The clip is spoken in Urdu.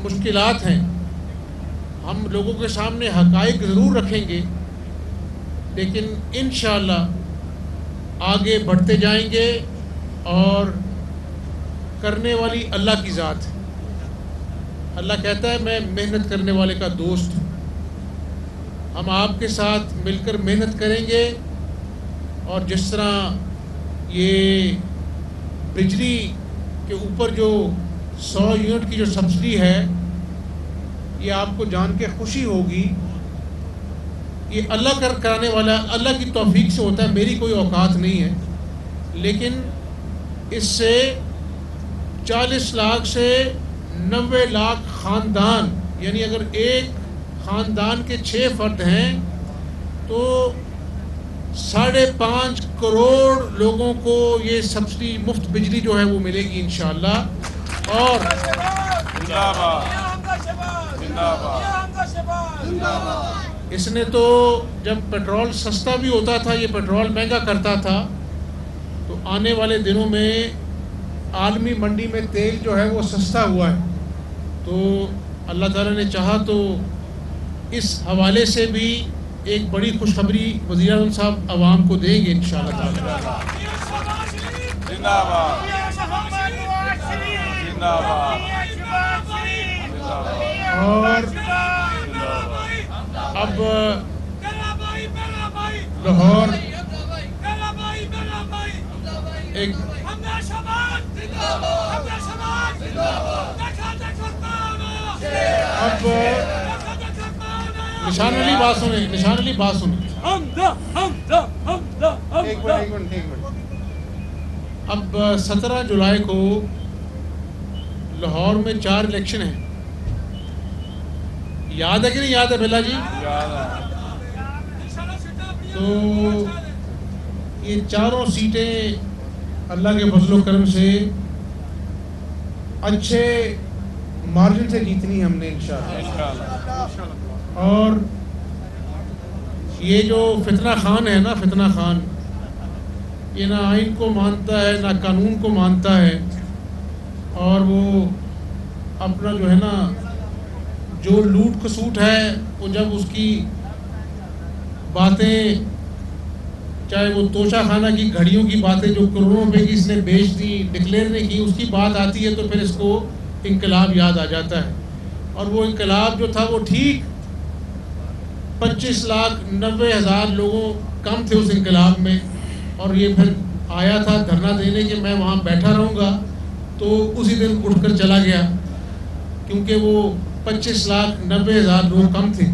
مشکلات ہیں، ہم لوگوں کے سامنے حقائق ضرور رکھیں گے، لیکن انشاءاللہ آگے بڑھتے جائیں گے، اور کرنے والی اللہ کی ذات ہے۔ اللہ کہتا ہے میں محنت کرنے والے کا دوست ہوں۔ ہم آپ کے ساتھ مل کر محنت کریں گے، اور جس طرح یہ بجلی کے اوپر جو 100 یونٹ کی جو سبسڈی ہے، یہ آپ کو جان کے خوشی ہوگی، یہ اللہ کرانے والا، اللہ کی توفیق سے ہوتا ہے، میری کوئی اوقات نہیں ہے، لیکن اس سے 40 لاکھ سے 90 لاکھ خاندان، یعنی اگر ایک خاندان کے 6 فرد ہیں تو 5.5 کروڑ لوگوں کو یہ سبسڈی مفت بجلی جو ہے وہ ملے گی انشاءاللہ۔ اور اس نے تو جب پیٹرول سستا بھی ہوتا تھا، یہ پیٹرول مہنگا کرتا تھا، تو آنے والے دنوں میں عالمی منڈی میں تیل جو ہے وہ سستا ہوا ہے، تو اللہ تعالیٰ نے چاہا تو اس حوالے سے بھی ایک بڑی خوشخبری وزیر اعظم صاحب عوام کو دیں گے انشاءاللہ تعالیٰ۔ اور اب لاہور ایک اب نشان علی بات سنیں، نشان علی بات سنیں، ایک منٹ۔ اب 17 جولائی کو لاہور میں 4 الیکشن ہیں، یاد ہے کہ نہیں یاد ہے بلا جی؟ تو یہ 4 سیٹیں اللہ کے فضل و کرم سے اچھے مارجن سے جیتنی ہم نے انشاءاللہ۔ اور یہ جو فتنہ خان ہے نا، فتنہ خان، یہ نہ آئین کو مانتا ہے نہ قانون کو مانتا ہے، اور وہ اپنا جو ہے نا جو لوٹ کسوٹ ہے، وہ جب اس کی باتیں، چاہے وہ توشہ خانہ کی گھڑیوں کی باتیں جو کروڑوں روپے کی اس نے بیچ دی، ڈکلیئر نے کی، اس کی بات آتی ہے تو پھر اس کو انقلاب یاد آ جاتا ہے۔ اور وہ انقلاب جو تھا وہ ٹھیک 25,90,000 لوگوں کم تھے اس انقلاب میں، اور یہ پھر آیا تھا دھرنا دینے کہ میں وہاں بیٹھا رہوں گا، تو اسی دن اٹھ کر چلا گیا، کیونکہ وہ 25,90,000 لوگ کم تھے۔